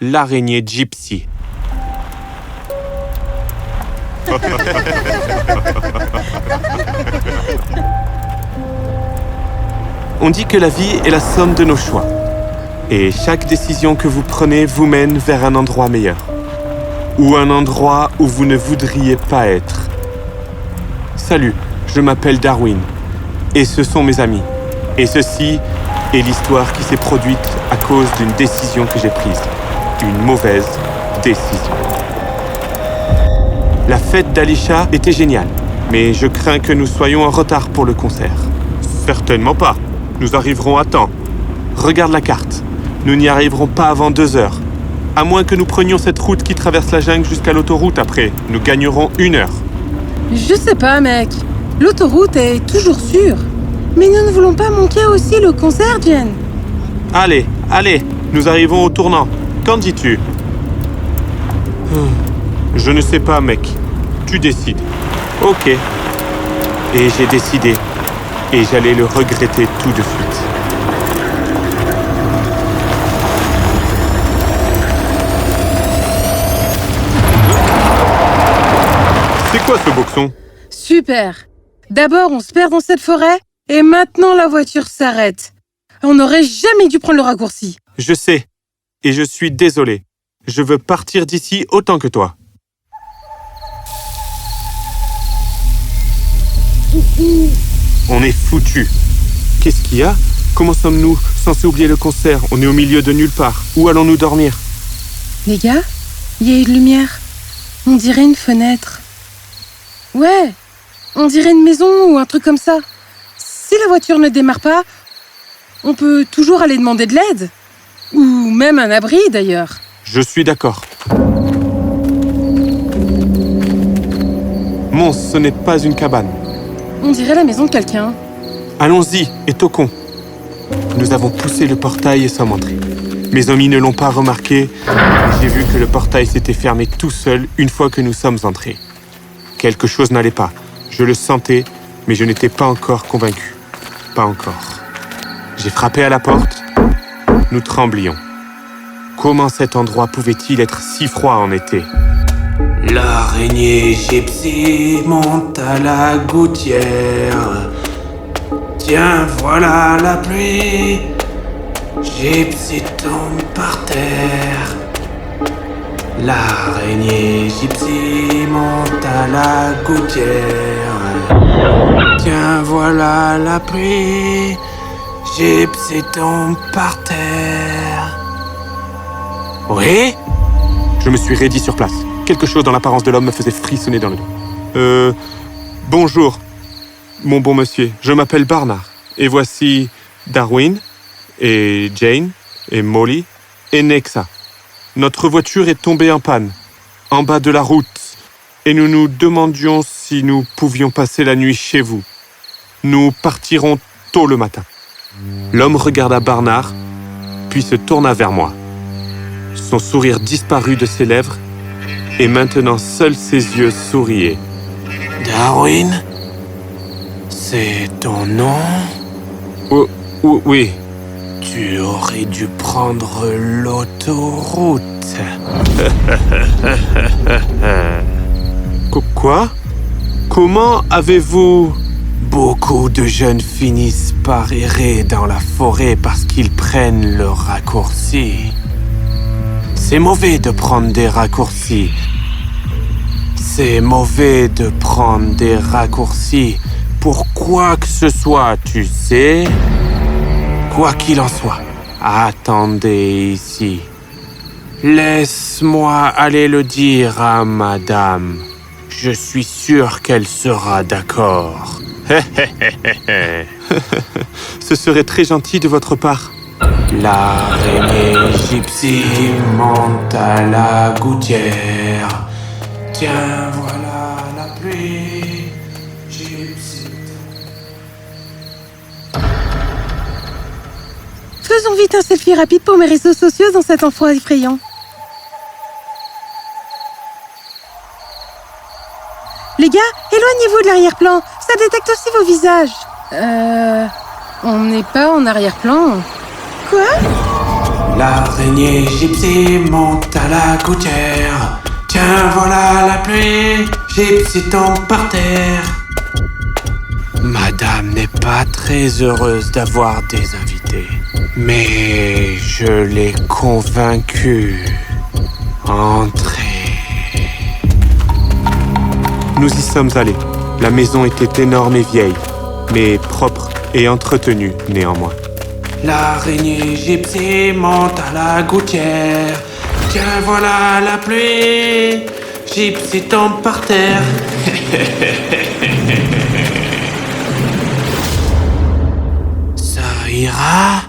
l'araignée Gypsy. On dit que la vie est la somme de nos choix. Et chaque décision que vous prenez vous mène vers un endroit meilleur. Ou un endroit où vous ne voudriez pas être. Salut, je m'appelle Darwin. Et ce sont mes amis. Et ceci est l'histoire qui s'est produite à cause d'une décision que j'ai prise. Une mauvaise décision. La fête d'Alisha était géniale, mais je crains que nous soyons en retard pour le concert. Certainement pas. Nous arriverons à temps. Regarde la carte. Nous n'y arriverons pas avant 2 heures. À moins que nous prenions cette route qui traverse la jungle jusqu'à l'autoroute après. Nous gagnerons 1 heure. Je sais pas, mec. L'autoroute est toujours sûre. Mais nous ne voulons pas manquer aussi le concert, Jen. Allez, nous arrivons au tournant. Qu'en dis-tu? Je ne sais pas, mec. Tu décides. Ok. Et j'ai décidé. Et j'allais le regretter tout de suite. C'est quoi ce boxon? Super. D'abord, on se perd dans cette forêt, et maintenant la voiture s'arrête. On n'aurait jamais dû prendre le raccourci. Je sais. Et je suis désolé. Je veux partir d'ici autant que toi. On est foutus. Qu'est-ce qu'il y a? Comment sommes-nous censés oublier le concert? On est au milieu de nulle part. Où allons-nous dormir? Les gars, il y a une lumière. On dirait une fenêtre. Ouais, on dirait une maison ou un truc comme ça. Si la voiture ne démarre pas, on peut toujours aller demander de l'aide. Ou même un abri, d'ailleurs. Je suis d'accord. Mons, ce n'est pas une cabane. On dirait la maison de quelqu'un. Allons-y et toquons. Nous avons poussé le portail et sommes entrés. Mes amis ne l'ont pas remarqué. J'ai vu que le portail s'était fermé tout seul une fois que nous sommes entrés. Quelque chose n'allait pas. Je le sentais, mais je n'étais pas encore convaincu. Pas encore. J'ai frappé à la porte. Nous tremblions. Comment cet endroit pouvait-il être si froid en été? L'araignée Gypsy monte à la gouttière. Tiens, voilà la pluie. Gypsy tombe par terre. L'araignée Gypsy monte à la gouttière. Tiens, voilà la pluie. Gypsy tombe par terre. Oui? Je me suis raidi sur place. Quelque chose dans l'apparence de l'homme me faisait frissonner dans le dos. Bonjour, mon bon monsieur. Je m'appelle Barnard. Et voici Darwin, et Jane, et Molly, et Nexa. Notre voiture est tombée en panne, en bas de la route, et nous nous demandions si nous pouvions passer la nuit chez vous. Nous partirons tôt le matin. L'homme regarda Barnard, puis se tourna vers moi. Son sourire disparut de ses lèvres, et maintenant seuls ses yeux souriaient. Darwin? C'est ton nom? Oh, oui. Tu aurais dû prendre l'autoroute. Quoi? Comment avez-vous... Beaucoup de jeunes finissent par errer dans la forêt parce qu'ils prennent le raccourci. C'est mauvais de prendre des raccourcis. C'est mauvais de prendre des raccourcis pour quoi que ce soit, tu sais. Quoi qu'il en soit, attendez ici. Laisse-moi aller le dire à madame. Je suis sûr qu'elle sera d'accord. Ce serait très gentil de votre part. L'araignée Gypsy monte à la gouttière. Tiens, voilà la pluie. Gypsy. Faisons vite un selfie rapide pour mes réseaux sociaux dans cet endroit effrayant. Les gars, éloignez-vous de l'arrière-plan. Ça détecte aussi vos visages. On n'est pas en arrière-plan. Quoi? L'araignée gypsy monte à la gouttière. Tiens, voilà la pluie, gypsy tombe par terre. Madame n'est pas très heureuse d'avoir des invités. Mais je l'ai convaincue. Entrez. Nous y sommes allés. La maison était énorme et vieille, mais propre et entretenue néanmoins. L'araignée gypsy monte à la gouttière. Tiens, voilà la pluie, gypsy tombe par terre. Ça ira?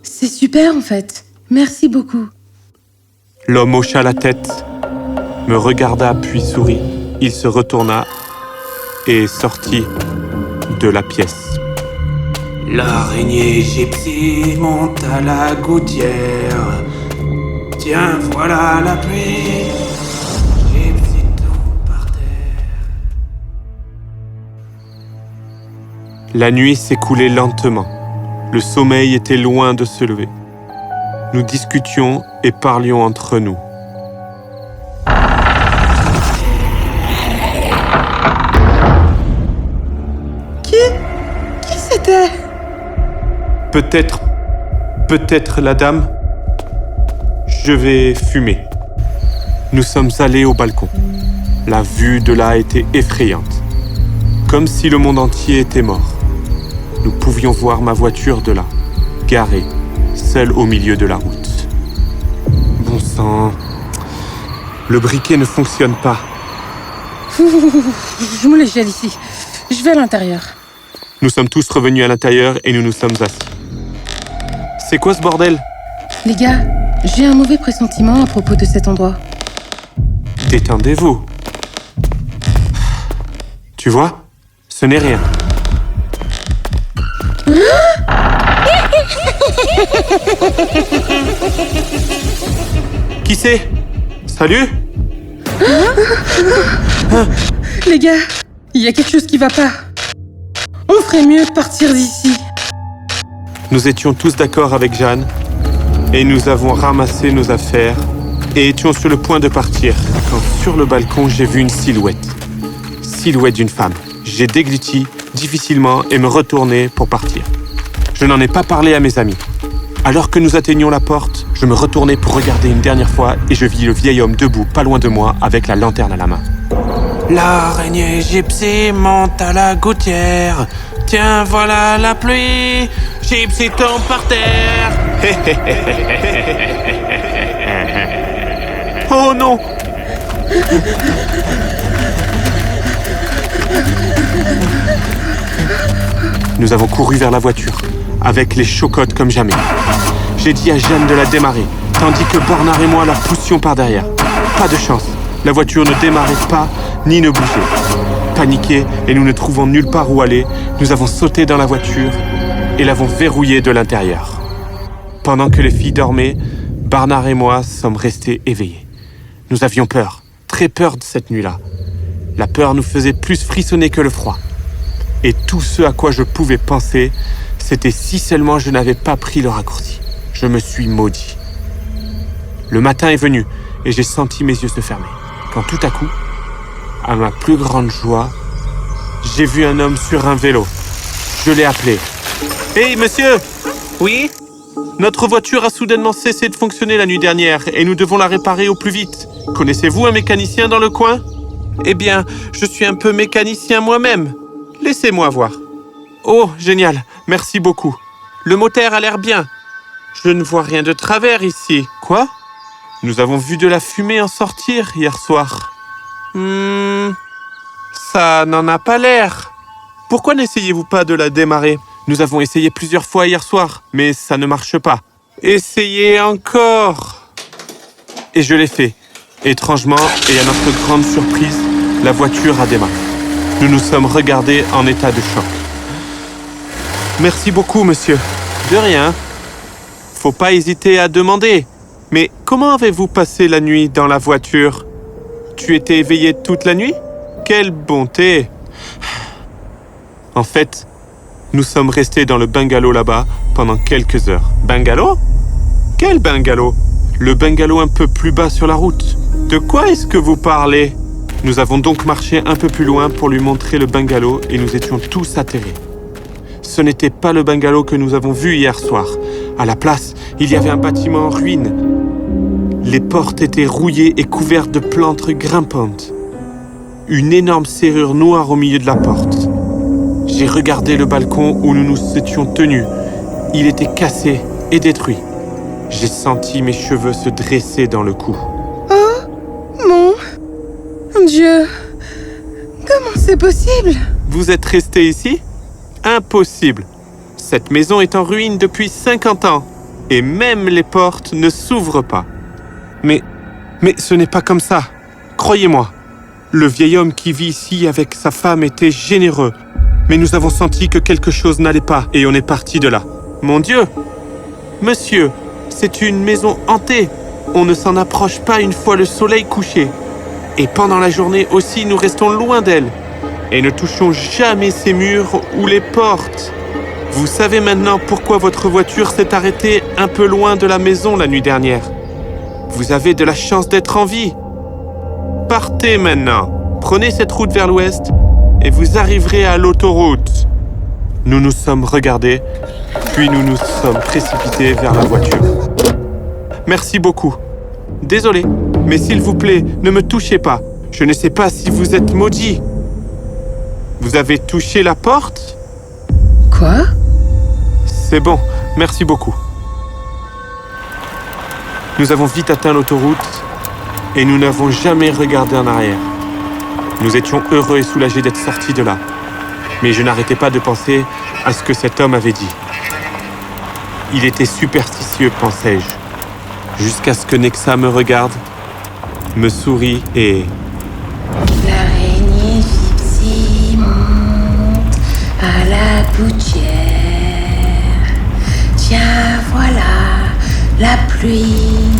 C'est super en fait. Merci beaucoup. L'homme hocha la tête, me regarda puis sourit. Il se retourna et sortit de la pièce. L'araignée gypsy monte à la gouttière. Tiens, voilà la pluie, gypsy tombe par terre. La nuit s'écoulait lentement. Le sommeil était loin de se lever. Nous discutions et parlions entre nous. Qui c'était? Peut-être la dame. Je vais fumer. Nous sommes allés au balcon. La vue de là était effrayante. Comme si le monde entier était mort. Nous pouvions voir ma voiture de là, garée, seule au milieu de la route. Bon sang, le briquet ne fonctionne pas. Je me les gèle ici. Je vais à l'intérieur. Nous sommes tous revenus à l'intérieur et nous nous sommes assis. C'est quoi ce bordel? Les gars, j'ai un mauvais pressentiment à propos de cet endroit. Détendez-vous. Tu vois, ce n'est rien. Qui c'est? Salut? Les gars, il y a quelque chose qui va pas. On ferait mieux de partir d'ici. Nous étions tous d'accord avec Jeanne et nous avons ramassé nos affaires et étions sur le point de partir quand sur le balcon j'ai vu une silhouette. Silhouette d'une femme. J'ai dégluti difficilement et me retourné pour partir. Je n'en ai pas parlé à mes amis. Alors que nous atteignions la porte, je me retournai pour regarder une dernière fois et je vis le vieil homme debout pas loin de moi avec la lanterne à la main. L'araignée gypsy monte à la gouttière. Tiens, voilà la pluie, gypsy tombe par terre. Oh non! Nous avons couru vers la voiture, avec les chocottes comme jamais. J'ai dit à Jeanne de la démarrer, tandis que Bernard et moi la poussions par derrière. Pas de chance, la voiture ne démarrait pas ni ne bougeait. Paniqués et nous ne trouvant nulle part où aller, nous avons sauté dans la voiture et l'avons verrouillée de l'intérieur. Pendant que les filles dormaient, Bernard et moi sommes restés éveillés. Nous avions peur, très peur de cette nuit-là. La peur nous faisait plus frissonner que le froid. Et tout ce à quoi je pouvais penser, c'était si seulement je n'avais pas pris le raccourci. Je me suis maudit. Le matin est venu et j'ai senti mes yeux se fermer. Quand tout à coup, à ma plus grande joie, j'ai vu un homme sur un vélo. Je l'ai appelé. « Hey, monsieur !»« Oui? Notre voiture a soudainement cessé de fonctionner la nuit dernière et nous devons la réparer au plus vite. Connaissez-vous un mécanicien dans le coin ? » Eh bien, je suis un peu mécanicien moi-même. Laissez-moi voir. Oh, génial, merci beaucoup. Le moteur a l'air bien. Je ne vois rien de travers ici. Quoi ? Nous avons vu de la fumée en sortir hier soir. Ça n'en a pas l'air. Pourquoi n'essayez-vous pas de la démarrer ? Nous avons essayé plusieurs fois hier soir, mais ça ne marche pas. Essayez encore. Et je l'ai fait. Étrangement, et à notre grande surprise, la voiture a démarré. Nous nous sommes regardés en état de choc. Merci beaucoup, monsieur. De rien. Faut pas hésiter à demander. Mais comment avez-vous passé la nuit dans la voiture ? Tu étais éveillé toute la nuit ? Quelle bonté ! En fait, nous sommes restés dans le bungalow là-bas pendant quelques heures. Bungalow ? Quel bungalow? Le bungalow un peu plus bas sur la route. De quoi est-ce que vous parlez? Nous avons donc marché un peu plus loin pour lui montrer le bungalow et nous étions tous atterrés. Ce n'était pas le bungalow que nous avons vu hier soir. À la place, il y avait un bâtiment en ruine. Les portes étaient rouillées et couvertes de plantes grimpantes. Une énorme serrure noire au milieu de la porte. J'ai regardé le balcon où nous nous étions tenus. Il était cassé et détruit. J'ai senti mes cheveux se dresser dans le cou. Mon Dieu! Comment c'est possible? Vous êtes resté ici? Impossible. Cette maison est en ruine depuis 50 ans. Et même les portes ne s'ouvrent pas. Mais ce n'est pas comme ça. Croyez-moi. Le vieil homme qui vit ici avec sa femme était généreux. Mais nous avons senti que quelque chose n'allait pas et on est parti de là. Mon Dieu! Monsieur, c'est une maison hantée. On ne s'en approche pas une fois le soleil couché. Et pendant la journée aussi, nous restons loin d'elle. Et ne touchons jamais ces murs ou les portes. Vous savez maintenant pourquoi votre voiture s'est arrêtée un peu loin de la maison la nuit dernière. Vous avez de la chance d'être en vie. Partez maintenant. Prenez cette route vers l'ouest et vous arriverez à l'autoroute. Nous nous sommes regardés, puis nous nous sommes précipités vers la voiture. Merci beaucoup. Désolé, mais s'il vous plaît, ne me touchez pas. Je ne sais pas si vous êtes maudit. Vous avez touché la porte? Quoi? C'est bon, merci beaucoup. Nous avons vite atteint l'autoroute et nous n'avons jamais regardé en arrière. Nous étions heureux et soulagés d'être sortis de là. Mais je n'arrêtais pas de penser à ce que cet homme avait dit. Il était superstitieux, pensais-je. Jusqu'à ce que Nexa me regarde, me sourit et... L'araignée gypsy monte à la gouttière. Tiens, voilà la pluie.